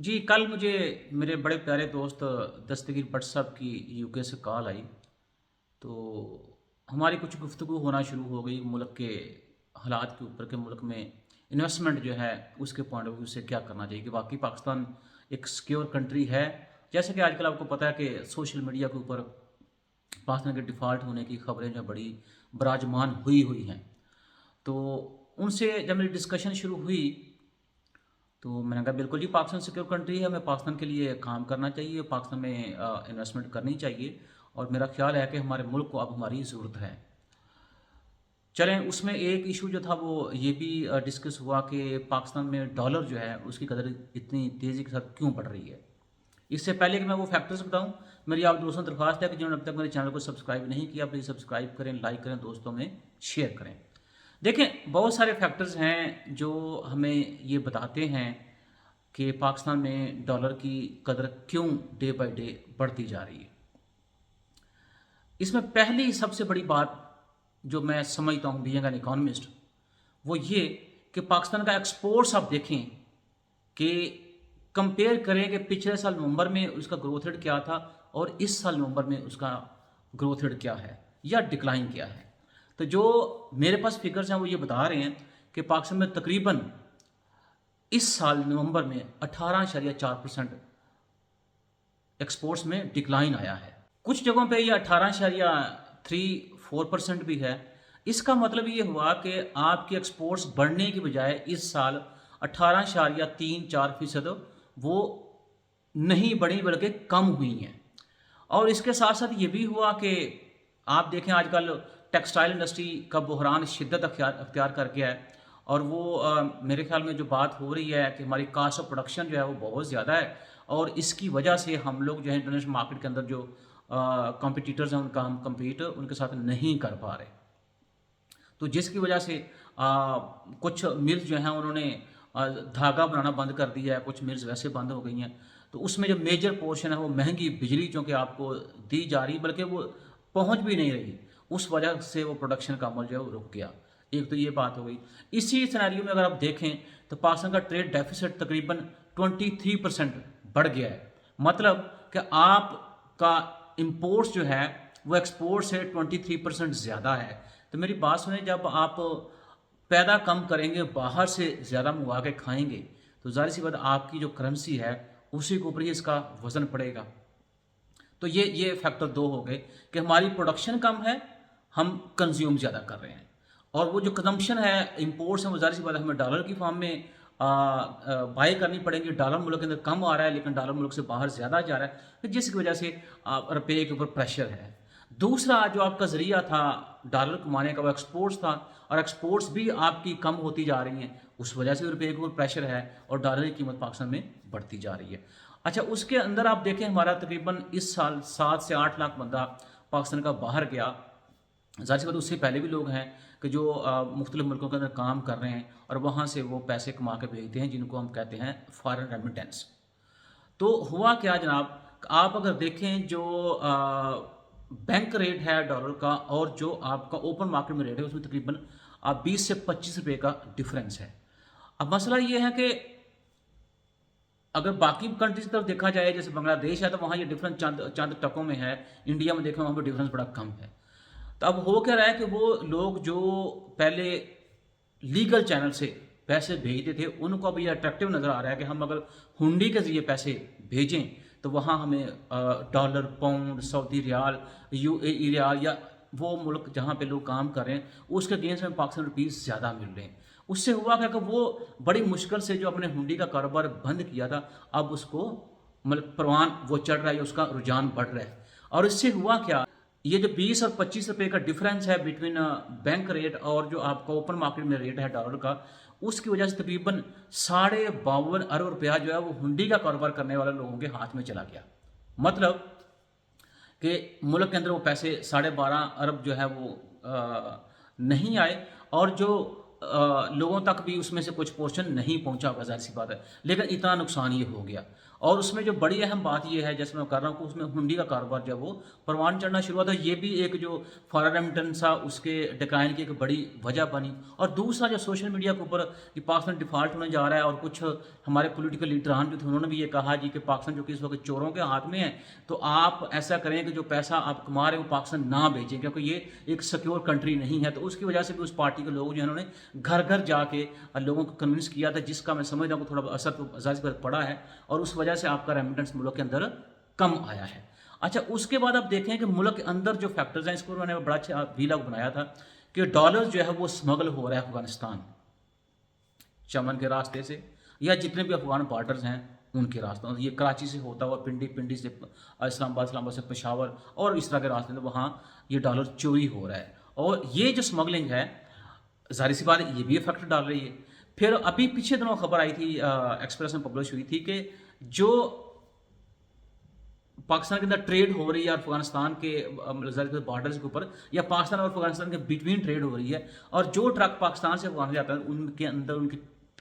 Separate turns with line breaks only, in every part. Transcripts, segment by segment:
जी, कल मुझे मेरे बड़े प्यारे दोस्त दस्तगीर भट्ट साहब की यूके से कॉल आई। तो हमारी कुछ गुफ्तगू होना शुरू हो गई मुल्क के हालात के ऊपर, कि मुल्क में इन्वेस्टमेंट जो है उसके पॉइंट ऑफ व्यू से क्या करना चाहिए, कि वाकई पाकिस्तान एक सिक्योर कंट्री है। जैसे कि आजकल आपको पता है कि सोशल मीडिया के ऊपर पाकिस्तान के डिफ़ॉल्ट होने की खबरें जो बड़ी बराजमान हुई हुई हैं। तो उनसे जब मेरी डिस्कशन शुरू हुई, तो मैंने कहा बिल्कुल जी, पाकिस्तान सिक्योर कंट्री है, हमें पाकिस्तान के लिए काम करना चाहिए, पाकिस्तान में इन्वेस्टमेंट करनी चाहिए। और मेरा ख्याल है कि हमारे मुल्क को अब हमारी ज़रूरत है। चलें, उसमें एक इशू जो था वो ये भी डिस्कस हुआ कि पाकिस्तान में डॉलर जो है उसकी कदर इतनी तेज़ी के साथ क्यों बढ़ रही है। इससे पहले कि मैं वो फैक्टर्स बताऊं, मेरी आप दोस्तों से दरख्वास्त है कि जिन्होंने अब तक मेरे चैनल को सब्सक्राइब नहीं किया, प्लीज़ सब्सक्राइब करें, लाइक करें, दोस्तों में शेयर करें। देखें, बहुत सारे फैक्टर्स हैं जो हमें ये बताते हैं कि पाकिस्तान में डॉलर की कदर क्यों डे बाय डे बढ़ती जा रही है। इसमें पहली सबसे बड़ी बात जो मैं समझता हूँ बीइंग एन इकोनॉमिस्ट, वो ये कि पाकिस्तान का एक्सपोर्ट्स आप देखें कि कंपेयर करें कि पिछले साल नवंबर में उसका ग्रोथ रेट क्या था और इस साल नवंबर में उसका ग्रोथ रेट क्या है या डिक्लाइन क्या है। तो जो मेरे पास फिगर्स हैं वो ये बता रहे हैं कि पाकिस्तान में तकरीबन इस साल नवंबर में 18.4% एक्सपोर्ट्स में डिक्लाइन आया है। कुछ जगहों पे ये 18.34% भी है। इसका मतलब ये हुआ कि आपके एक्सपोर्ट्स बढ़ने की बजाय इस साल 18.34% वो नहीं बढ़ी बल्कि कम हुई हैं। और इसके साथ साथ ये भी हुआ कि आप देखें आजकल टेक्सटाइल इंडस्ट्री का बहरान शिद्दत अख्तियार कर गया है। और वो मेरे ख्याल में जो बात हो रही है कि हमारी कास्ट ऑफ प्रोडक्शन जो है वो बहुत ज़्यादा है, और इसकी वजह से हम लोग जो है इंटरनेशनल मार्केट के अंदर जो कॉम्पिटिटर्स हैं उनका हम कम्पीट उनके साथ नहीं कर पा रहे। तो जिसकी वजह से कुछ मिल्स जो हैं उन्होंने धागा बनाना बंद कर दिया है, कुछ मिल्स वैसे बंद हो गई हैं। तो उसमें जो मेजर पोर्शन है वो महंगी बिजली जो कि आपको दी जा रही, बल्कि वो पहुंच भी नहीं रही, उस वजह से वो प्रोडक्शन का अमल जो है वो रुक गया। एक तो ये बात हो गई। इसी सिनेरियो में अगर आप देखें तो पाकिस्तान का ट्रेड डेफिसिट तकरीबन 23% बढ़ गया है। मतलब कि आपका इम्पोर्ट्स जो है वो एक्सपोर्ट से 23% ज़्यादा है। तो मेरी बात सुने, जब आप पैदा कम करेंगे, बाहर से ज़्यादा मंगवा के खाएंगे, तो ज़ाहिर सी बात आपकी जो करेंसी है उसी के ऊपर ही इसका वज़न पड़ेगा। तो ये फैक्टर दो हो गए कि हमारी प्रोडक्शन कम है, हम कंज्यूम ज़्यादा कर रहे हैं। और वो जो कंजम्पशन है, इंपोर्ट्स हैं, वो ज़ाहिर सी बात है हमें डॉलर की फॉर्म में बाई करनी पड़ेंगी। डॉलर मुल्क के अंदर कम आ रहा है लेकिन डॉलर मुल्क से बाहर ज़्यादा जा रहा है, तो जिसकी वजह से रुपये के ऊपर प्रेशर है। दूसरा जो आपका ज़रिया था डॉलर कमाने का वो एक्सपोर्ट्स था, और एक्सपोर्ट्स भी आपकी कम होती जा रही हैं, उस वजह से रुपये के ऊपर प्रेशर है और डॉलर की कीमत पाकिस्तान में बढ़ती जा रही है। अच्छा, उसके अंदर आप देखें हमारा तकरीबन इस साल 7 से 8 लाख बंदा पाकिस्तान का बाहर गया। ज़ाहिर सी बात उससे पहले भी लोग हैं कि जो मुख्तलिफ मुल्कों के अंदर काम कर रहे हैं और वहाँ से वो पैसे कमा के भेजते हैं, जिनको हम कहते हैं फॉरेन रेमिटेंस। तो हुआ क्या जनाब, आप अगर देखें जो बैंक रेट है डॉलर का और जो आपका ओपन मार्केट में रेट है उसमें तकरीबन 20 से 25 रुपये का डिफरेंस है। अब मसला ये है कि अगर बाकी कंट्रीज की तरफ देखा जाए, जैसे बांग्लादेश है, तो वहाँ ये डिफरेंस चंद चंद टकों में है। इंडिया में देखा वहाँ पर डिफरेंस बड़ा कम है। तो अब हो क्या रहा है कि वो लोग जो पहले लीगल चैनल से पैसे भेजते थे, उनको अब ये अट्रैक्टिव नज़र आ रहा है कि हम अगर हुंडी के जरिए पैसे भेजें तो वहाँ हमें dollar, pound, Saudi riyal, UAE riyal या वो मुल्क जहाँ पे लोग काम कर रहे हैं उसके अगेंस्ट में पाकिस्तान रुपीस ज़्यादा मिल रहे हैं। उससे हुआ क्या कि वो बड़ी मुश्किल से जो अपने हुंडी का कारोबार बंद किया था, अब उसको मतलब परवान वो चढ़ रहा है, उसका रुझान बढ़ रहा है। और इससे हुआ क्या, ये जो 20 और 25 रुपये का डिफरेंस है बिटवीन बैंक रेट और जो आपका ओपन मार्केट में रेट है डॉलर का, उसकी वजह से तकरीबन 52.5 अरब रुपया जो है वो हुंडी का कारोबार करने वाले लोगों के हाथ में चला गया। मतलब कि मुल्क के अंदर वो पैसे 12.5 अरब जो है वो नहीं आए, और जो लोगों तक भी उसमें से कुछ पोर्शन नहीं पहुंचा होगा, ज़ाहिर सी बात है, लेकिन इतना नुकसान ये हो गया। और उसमें जो बड़ी अहम बात ये है, जैसे मैं कर रहा हूँ कि उसमें हुंडी का कारोबार जब वो परवान चढ़ना शुरू हुआ, तो ये भी एक जो फॉरेन रेमिटेंस था उसके डिक्लाइन की एक बड़ी वजह बनी। और दूसरा जो सोशल मीडिया के ऊपर कि पाकिस्तान डिफ़ॉल्ट होने जा रहा है, और कुछ हमारे पॉलिटिकल लीडरान जो थे उन्होंने भी ये कहा जी कि पाकिस्तान जो कि इस वक्त चोरों के हाथ में है, तो आप ऐसा करें कि जो पैसा आप कमा रहे हो पाकिस्तान ना भेजें, क्योंकि ये एक सिक्योर कंट्री नहीं है। तो उसकी वजह से भी उस पार्टी के लोग जो उन्होंने घर घर जाके लोगों को कन्विंस किया था, जिसका मैं समझता हूँ थोड़ा असर तो ज़ाहिर सी पड़ा है, और उस वजह से आपका रेमिटेंस मुल्क के अंदर कम आया है। अच्छा, उसके बाद आप देखें कि मुल्क के अंदर जो फैक्टर्स हैं, इसको उन्होंने बड़ा अच्छा वीलॉग बनाया था कि डॉलर जो है वो स्मगल हो रहा है अफगानिस्तान, चमन के रास्ते से या जितने भी अफगान बॉर्डर्स हैं उनके रास्तों, ये कराची से होता हुआ पिंडी, पिंडी से इस्लामाबाद से पेशावर और इस तरह के रास्ते, तो वहाँ ये डॉलर चोरी हो रहा है। और ये जो स्मगलिंग है, ज़ाहिर सी बात है ये भी इफेक्ट डाल रही है। फिर अभी पीछे दिनों खबर आई थी, एक्सप्रेस में पब्लिश हुई थी कि जो पाकिस्तान के अंदर ट्रेड हो रही है अफगानिस्तान के बॉर्डर्स के ऊपर, या पाकिस्तान और अफगानिस्तान के बिटवीन ट्रेड हो रही है, और जो ट्रक पाकिस्तान से अफगानिस्तान जाता है उनके अंदर, उनके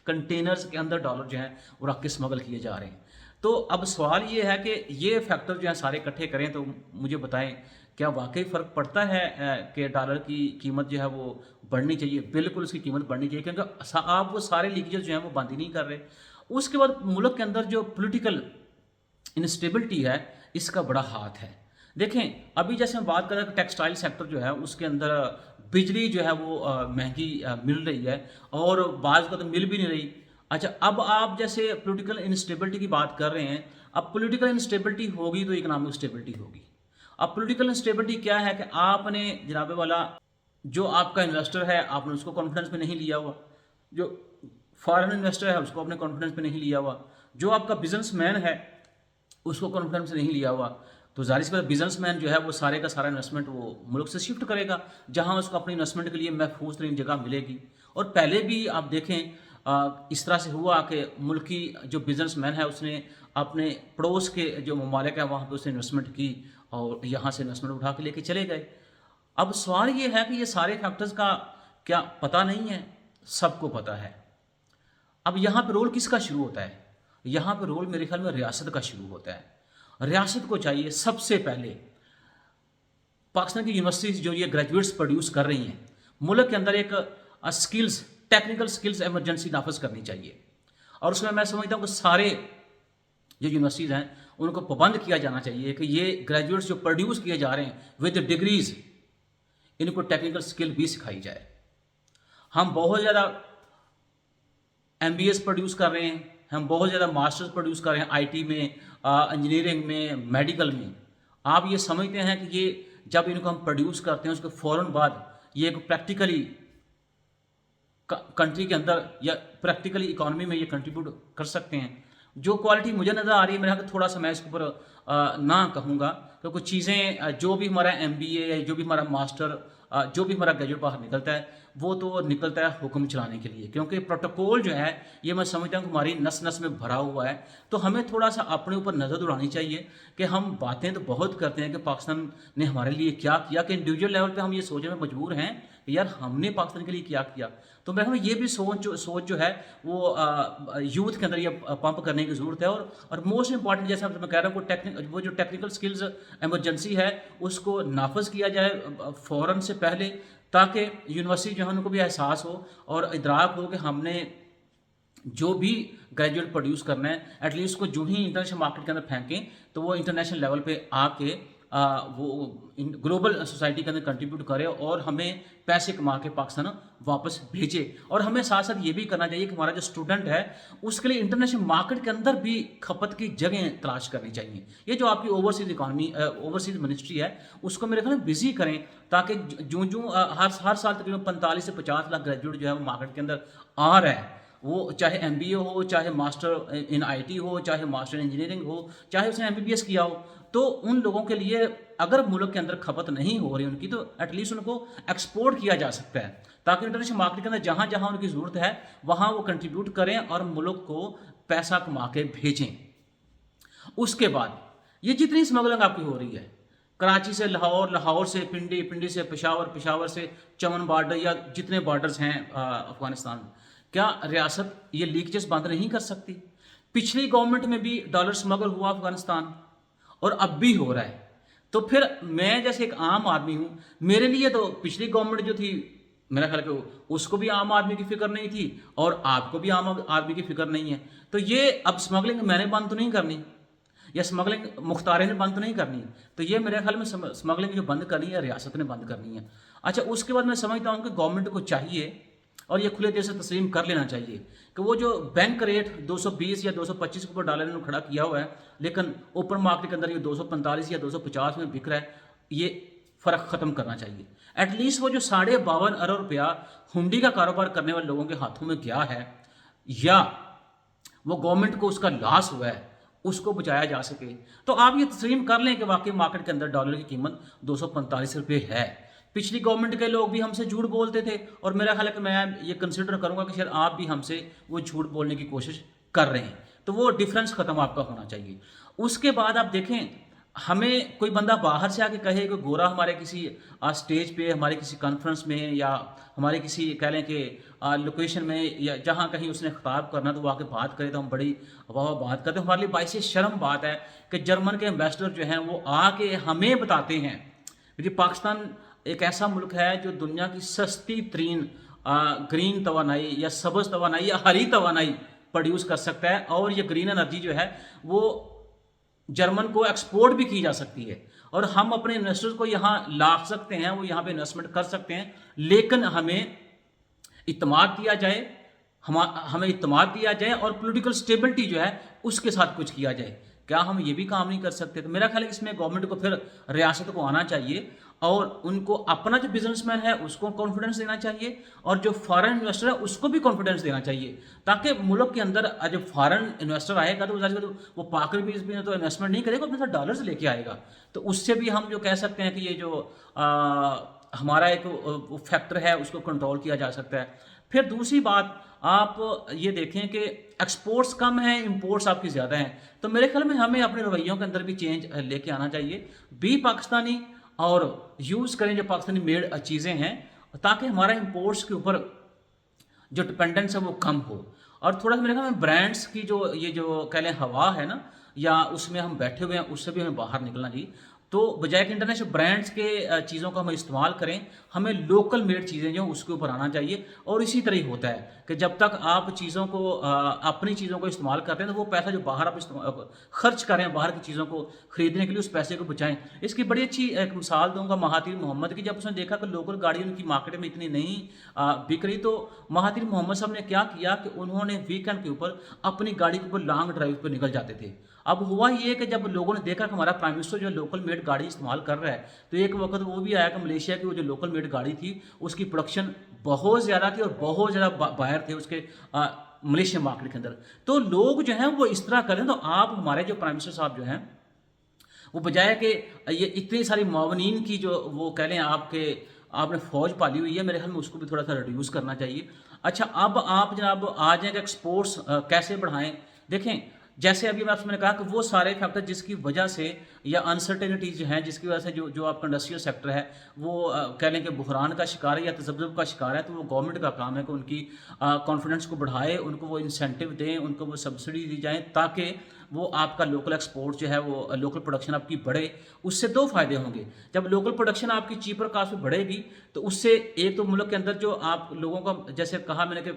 कंटेनर्स के अंदर डॉलर जो हैं वो रख के स्मगल किए जा रहे हैं। तो अब सवाल ये है कि ये फैक्टर जो है सारे इकट्ठे करें तो मुझे बताएं, क्या वाकई फ़र्क पड़ता है कि डॉलर की कीमत जो है वो बढ़नी चाहिए? बिल्कुल उसकी कीमत बढ़नी चाहिए, क्योंकि आप वो सारे लीकेजेस जो हैं वो बंद ही नहीं कर रहे। उसके बाद मुल्क के अंदर जो पॉलिटिकल इंस्टेबिलिटी है, इसका बड़ा हाथ है। देखें, अभी जैसे हम बात करें कि टेक्सटाइल सेक्टर जो है उसके अंदर बिजली जो है वो महंगी मिल रही है, और बाज़ का तो मिल भी नहीं रही। अच्छा, अब आप जैसे पॉलिटिकल इंस्टेबिलिटी की बात कर रहे हैं, अब पॉलिटिकल इंस्टेबिलिटी होगी तो इकोनॉमिक स्टेबिलिटी होगी। अब पॉलिटिकल इंस्टेबिलिटी क्या है कि आपने जनाबे वाला जो आपका इन्वेस्टर है आपने उसको कॉन्फिडेंस में नहीं लिया हुआ, जो फॉरेन इन्वेस्टर है उसको अपने कॉन्फिडेंस में नहीं लिया हुआ, जो आपका बिजनेसमैन है उसको कॉन्फिडेंस में नहीं लिया हुआ, तो ज़ाहिर सी बात बिजनेसमैन जो है वो सारे का सारा इन्वेस्टमेंट वो मुल्क से शिफ्ट करेगा जहां उसको अपनी इन्वेस्टमेंट के लिए महफूज तरीन जगह मिलेगी। और पहले भी आप देखें इस तरह से हुआ कि मुल्क की जो बिजनेसमैन है उसने अपने पड़ोस के जो ममालिक है वहाँ पर उसने इन्वेस्टमेंट की और यहाँ से इन्वेस्टमेंट उठा के लेके चले गए। अब सवाल ये है कि ये सारे फैक्टर्स का क्या पता नहीं है? सबको पता है। अब यहाँ पे रोल किसका शुरू होता है? यहाँ पे रोल मेरे ख्याल में रियासत का शुरू होता है। रियासत को चाहिए सबसे पहले पाकिस्तान की यूनिवर्सिटीज़ जो ये ग्रेजुएट्स प्रोड्यूस कर रही हैं, मुल्क के अंदर एक स्किल्स, टेक्निकल स्किल्स इमरजेंसी नाफज करनी चाहिए। और उसमें मैं समझता हूँ कि सारे जो यूनिवर्सिटीज़ हैं उनको पाबंद किया जाना चाहिए कि ये ग्रेजुएट्स जो प्रोड्यूस किए जा रहे हैं विद डिग्रीज, इनको टेक्निकल स्किल भी सिखाई जाए। हम बहुत ज़्यादा MBAs प्रोड्यूस कर रहे हैं, हम बहुत ज़्यादा मास्टर्स प्रोड्यूस कर रहे हैं IT में, इंजीनियरिंग में, मेडिकल में। आप ये समझते हैं कि ये जब इनको हम प्रोड्यूस करते हैं उसके फ़ौरन बाद ये एक प्रैक्टिकली कंट्री के अंदर या प्रैक्टिकली इकॉनमी में ये कंट्रीब्यूट कर सकते हैं? जो क्वालिटी मुझे नज़र आ रही है, मेरे यहाँ थोड़ा सा मैं इसके ऊपर ना कहूँगा, क्योंकि कुछ चीज़ें जो भी हमारा MBA या जो भी हमारा मास्टर जो भी हमारा ग्रेजुएट बाहर निकलता है वो तो निकलता है हुक्म चलाने के लिए, क्योंकि प्रोटोकॉल जो है ये मैं समझता हूँ कि हमारी नस नस में भरा हुआ है। तो हमें थोड़ा सा अपने ऊपर नज़र दौड़ानी चाहिए कि हम बातें तो बहुत करते हैं कि पाकिस्तान ने हमारे लिए क्या किया, कि इंडिविजुअल लेवल पे हम ये सोचने में मजबूर हैं कि यार हमने पाकिस्तान के लिए क्या किया। तो मेरे ख्याल में ये भी सोच जो है वो यूथ के अंदर ये पंप करने की ज़रूरत है। और मोस्ट इंपॉर्टेंट जैसे मैं कह रहा हूँ वो जो टेक्निकल स्किल्स इमरजेंसी है उसको नाफज किया जाए फ़ौरन से पहले, ताकि यूनिवर्सिटी जो है उनको भी एहसास हो और इदराक हो कि हमने जो भी ग्रेजुएट प्रोड्यूस करना है एटलीस्ट को जो ही इंटरनेशनल मार्केट के अंदर फेंकें तो वो इंटरनेशनल लेवल पे आके वो ग्लोबल सोसाइटी के अंदर कंट्रीब्यूट करे और हमें पैसे कमा के पाकिस्तान वापस भेजे। और हमें साथ साथ ये भी करना चाहिए कि हमारा जो स्टूडेंट है उसके लिए इंटरनेशनल मार्केट के अंदर भी खपत की जगह तलाश करनी चाहिए। ये जो आपकी ओवरसीज इकॉनमी ओवरसीज मिनिस्ट्री है उसको मेरे ख्याल में बिजी करें, ताकि जो हर साल तकरीबन 45 से 50 लाख ग्रेजुएट जो है वो मार्केट के अंदर आ रहा है, वो चाहे MBA हो, चाहे मास्टर इन IT हो, चाहे मास्टर इन इंजीनियरिंग हो, चाहे उसने MBBS किया हो, तो उन लोगों के लिए अगर मुल्क के अंदर खपत नहीं हो रही उनकी, तो एटलीस्ट उनको एक्सपोर्ट किया जा सकता है, ताकि इंटरनेशनल मार्केट के अंदर जहाँ जहाँ उनकी ज़रूरत है वहाँ वो कंट्रीब्यूट करें और मुल्क को पैसा कमा के भेजें। उसके बाद ये जितनी स्मगलिंग आपकी हो रही है, کراچی سے لاہور، لاہور سے پنڈی، پنڈی سے پشاور، پشاور سے چمن بارڈر، یا جتنے بارڈرز ہیں افغانستان میں، کیا ریاست یہ لیکیجز بند نہیں کر سکتی؟ پچھلی گورنمنٹ میں بھی ڈالر اسمگل ہوا افغانستان، اور اب بھی ہو رہا ہے. تو پھر میں جیسے ایک عام آدمی ہوں، میرے لیے تو پچھلی گورنمنٹ جو تھی، میرا خیال کہ اس کو بھی عام آدمی کی فکر نہیں تھی، اور آپ کو بھی عام آدمی کی فکر نہیں ہے. تو یہ اب اسمگلنگ میں نے بند تو نہیں کرنی، یا اسمگلنگ مختارے نے بند تو نہیں کرنی. تو یہ میرے خیال میں اسمگلنگ جو بند کرنی ہے ریاست نے بند کرنی ہے. اچھا، اس کے بعد میں سمجھتا ہوں کہ گورنمنٹ کو چاہیے، اور یہ کھلے دل سے تسلیم کر لینا چاہیے، کہ وہ جو بینک ریٹ 220 یا 225 کے اوپر ڈالر نے کھڑا کیا ہوا ہے، لیکن اوپن مارکیٹ کے اندر یہ 245 یا 250 میں بک رہا ہے، یہ فرق ختم کرنا چاہیے. ایٹ لیسٹ وہ جو 52.5 ارب روپیہ ہنڈی کا کاروبار کرنے والے لوگوں کے ہاتھوں میں گیا ہے، یا وہ گورنمنٹ کو اس کا لاس ہوا ہے، اس کو بچایا جا سکے. تو آپ یہ تسلیم کر لیں کہ واقعی مارکیٹ کے اندر ڈالر کی قیمت 245 روپے ہے. پچھلی گورنمنٹ کے لوگ بھی ہم سے جھوٹ بولتے تھے، اور میرا خیال ہے کہ میں یہ کنسیڈر کروں گا کہ شاید آپ بھی ہم سے وہ جھوٹ بولنے کی کوشش کر رہے ہیں. تو وہ ڈفرینس ختم آپ کا ہونا چاہیے. اس کے بعد آپ دیکھیں، ہمیں کوئی بندہ باہر سے آ کے کہے کہ گورا ہمارے کسی اسٹیج پہ، ہمارے کسی کانفرنس میں، یا ہمارے کسی کہہ لیں کہ لوکیشن میں، یا جہاں کہیں اس نے خطاب کرنا تو وہ آ کے بات کرے، تو ہم بڑی واہ بات کرتے ہیں. ہمارے لیے باعث شرم بات ہے کہ جرمن کے ایمبیسڈر جو ہیں وہ آ کے ہمیں بتاتے ہیں کہ پاکستان ایک ایسا ملک ہے جو دنیا کی سستی ترین گرین توانائی، یا سبز توانائی، یا ہری توانائی پروڈیوس کر سکتا ہے، اور یہ گرین انرجی جو ہے وہ جرمن کو ایکسپورٹ بھی کی جا سکتی ہے، اور ہم اپنے انویسٹرز کو یہاں لا سکتے ہیں، وہ یہاں پہ انویسٹمنٹ کر سکتے ہیں. لیکن ہمیں اعتماد دیا جائے، ہمیں اعتماد دیا جائے، اور پولیٹیکل سٹیبلٹی جو ہے اس کے ساتھ کچھ کیا جائے. کیا ہم یہ بھی کام نہیں کر سکتے؟ تو میرا خیال ہے اس میں گورنمنٹ کو پھر ریاست کو آنا چاہیے، اور ان کو اپنا جو بزنس مین ہے اس کو کانفیڈنس دینا چاہیے، اور جو فارن انویسٹر ہے اس کو بھی کانفیڈنس دینا چاہیے، تاکہ ملک کے اندر جب فارن انویسٹر آئے گا تو وہ پاک روپیز میں تو انویسٹمنٹ نہیں کرے گا، اپنے ساتھ ڈالرز لے کے آئے گا. تو اس سے بھی ہم جو کہہ سکتے ہیں کہ یہ جو ہمارا ایک فیکٹر ہے اس کو کنٹرول کیا جا سکتا ہے. پھر دوسری بات، آپ یہ دیکھیں کہ ایکسپورٹس کم ہیں، امپورٹس آپ کی زیادہ ہیں. تو میرے خیال میں ہمیں اپنے رویوں کے اندر بھی چینج لے کے آنا چاہیے، بھی پاکستانی، اور یوز کریں جو پاکستانی میڈ چیزیں ہیں، تاکہ ہمارا امپورٹس کے اوپر جو ڈپینڈنس ہے وہ کم ہو. اور تھوڑا سا میرے خیال میں برانڈس کی یہ جو کہہ لیں ہوا ہے نا، یا اس میں ہم بیٹھے ہوئے ہیں، اس سے بھی ہمیں باہر نکلنا چاہیے. تو بجائے کہ انٹرنیشنل برانڈس کے چیزوں کا ہم استعمال کریں، ہمیں لوکل میڈ چیزیں جو اس کے اوپر آنا چاہیے. اور اسی طرح ہی ہوتا ہے کہ جب تک آپ چیزوں کو اپنی چیزوں کو استعمال کرتے ہیں، تو وہ پیسہ جو باہر آپ خرچ کریں باہر کی چیزوں کو خریدنے کے لیے، اس پیسے کو بچائیں. اس کی بڑی اچھی ایک مثال دوں گا مہاتیر محمد کی. جب اس نے دیکھا کہ لوکل گاڑی ان کی مارکیٹ میں اتنی نہیں بک رہی، تو مہاتیر محمد صاحب نے کیا کیا کہ انہوں نے ویکینڈ کے اوپر اپنی گاڑی کے اوپر لانگ ڈرائیو پہ نکل جاتے تھے. اب ہوا یہ کہ جب لوگوں نے دیکھا کہ ہمارا پرائم منسٹر جو لوکل میڈ گاڑی استعمال کر رہا ہے، تو ایک وقت وہ بھی آیا کہ ملیشیا کی وہ جو لوکل میڈ گاڑی تھی اس کی پروڈکشن بہت زیادہ تھی، اور بہت زیادہ بائر تھے اس کے ملیشین مارکیٹ کے اندر. تو لوگ جو ہیں وہ اس طرح کریں. تو آپ ہمارے جو پرائم منسٹر صاحب جو ہیں، وہ بجائے کہ یہ اتنی ساری معاونین کی جو وہ کہہ لیں آپ نے فوج پالی ہوئی ہے، میرے خیال میں اس کو بھی تھوڑا سا ریڈیوس کرنا چاہیے. اچھا، اب آپ جناب آ جائیں کہ ایکسپورٹس کیسے بڑھائیں. دیکھیں، جیسے ابھی میں نے کہا کہ وہ سارے فیکٹر جس کی وجہ سے، یا انسرٹینٹیز جو ہیں جس کی وجہ سے جو آپ کا انڈسٹریل سیکٹر ہے وہ کہہ لیں کہ بحران کا شکار ہے یا تذبذب کا شکار ہے، تو وہ گورنمنٹ کا کام ہے کہ ان کی کانفیڈنس کو بڑھائے، ان کو وہ انسینٹیو دیں، ان کو وہ سبسڈی دی جائیں، تاکہ وہ آپ کا لوکل ایکسپورٹ جو ہے، وہ لوکل پروڈکشن آپ کی بڑھے. اس سے دو فائدے ہوں گے. جب لوکل پروڈکشن آپ کی چیپر کاسٹ پہ بڑھے گی، تو اس سے ایک تو ملک کے اندر جو آپ لوگوں کا، جیسے کہا میں نے کہ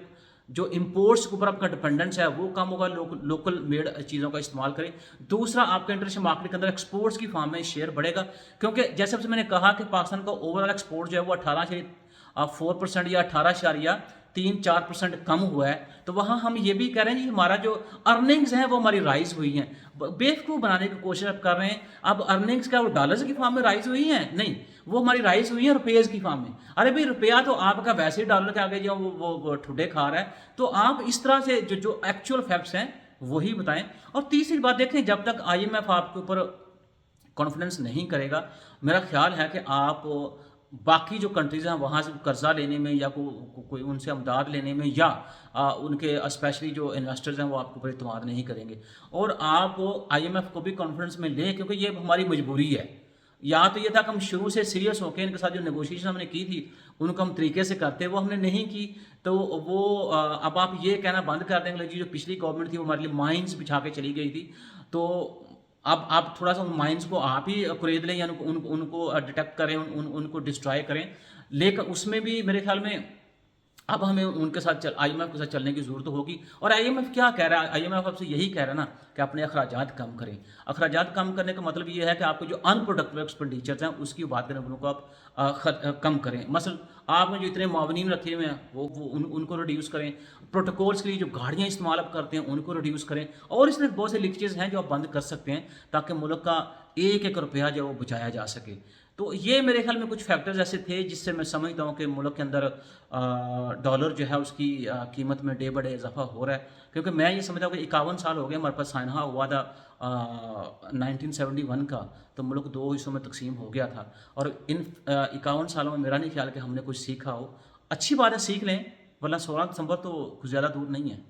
جو امپورٹس کے اوپر آپ کا ڈپینڈنس ہے وہ کم ہوگا، لوکل میڈ چیزوں کا استعمال کریں. دوسرا، آپ کا انٹرنیشنل مارکیٹ کے اندر ایکسپورٹس کی فارم میں شیئر بڑھے گا، کیونکہ جیسے میں نے کہا کہ پاکستان کا اوور آل ایکسپورٹ جو ہے وہ 18.4% یا 18.34% کم ہوا ہے. تو وہاں ہم یہ بھی کہہ رہے ہیں کہ ہمارا جو ارننگز ہیں وہ ہماری رائز ہوئی ہیں. بیوقوف بنانے کی کوشش آپ کر رہے ہیں. اب ارننگز کیا وہ ڈالرز کی فارم میں رائز ہوئی ہیں؟ نہیں، وہ ہماری رائز ہوئی ہیں روپیز کی فارم میں. ارے بھائی، روپیہ تو آپ کا ویسے ہی ڈالر کے آگے جو وہ ٹھڈے کھا رہا ہے. تو آپ اس طرح سے جو ایکچوئل فیکٹس ہیں وہی بتائیں. اور تیسری بات دیکھیں، جب تک IMF آپ کے اوپر کانفیڈنس نہیں کرے گا، میرا خیال ہے کہ آپ باقی جو کنٹریز ہیں وہاں سے قرضہ لینے میں، یا کوئی ان سے امداد لینے میں، یا ان کے اسپیشلی جو انویسٹرز ہیں وہ آپ کے اوپر اعتماد نہیں کریں گے. اور آپ IMF کو بھی کانفیڈنس میں لیں، کیونکہ یہ ہماری مجبوری ہے. یا تو یہ تھا کہ ہم شروع سے سیریس ہو کے ان کے ساتھ جو نیگوشیشن ہم نے کی تھی ان کو ہم طریقے سے کرتے، وہ ہم نے نہیں کی، تو وہ اب آپ یہ کہنا بند کر دیں کہ جی جو پچھلی گورنمنٹ تھی وہ ہمارے لیے مائنس بچھا کے چلی گئی تھی، تو اب آپ تھوڑا سا ان مائنس کو آپ ہی قرید لیں یا ان کو ڈیٹیکٹ کریں، ان کو ڈسٹرائے کریں، لیکن اس میں بھی میرے خیال میں اب ہمیں ان کے ساتھ آئی ایم ایف کے ساتھ چلنے کی ضرورت ہوگی۔ اور آئی ایم ایف کیا کہہ رہا ہے؟ آئی ایم ایف آپ سے یہی کہہ رہا ہے نا کہ اپنے اخراجات کم کریں۔ اخراجات کم کرنے کا مطلب یہ ہے کہ آپ کو جو ان پروڈکٹیو ایکسپینڈیچرز ہیں اس کی بات کریں، ان کو آپ کم کریں۔ مثلا آپ نے جو اتنے معاونین رکھے ہوئے ہیں وہ ان کو ریڈیوس کریں، پروٹوکولز کے لیے جو گاڑیاں استعمال آپ کرتے ہیں ان کو ریڈیوس کریں، اور اس میں بہت سے لیکیجز ہیں جو آپ بند کر سکتے ہیں تاکہ ملک کا ایک ایک روپیہ جو وہ بچایا جا سکے۔ تو یہ میرے خیال میں کچھ فیکٹرز ایسے تھے جس سے میں سمجھتا ہوں کہ ملک کے اندر ڈالر جو ہے اس کی قیمت میں ڈے بڑے اضافہ ہو رہا ہے، کیونکہ میں یہ سمجھتا ہوں کہ 51 سال ہو گئے ہمارے پاس سائنہا ہوا تھا 1971 کا، تو ملک دو حصوں میں تقسیم ہو گیا تھا، اور ان 51 سالوں میں میرا نہیں خیال کہ ہم نے کچھ سیکھا ہو۔ اچھی بات ہے، سیکھ لیں، ورنہ 16 دسمبر تو کچھ زیادہ دور نہیں ہے۔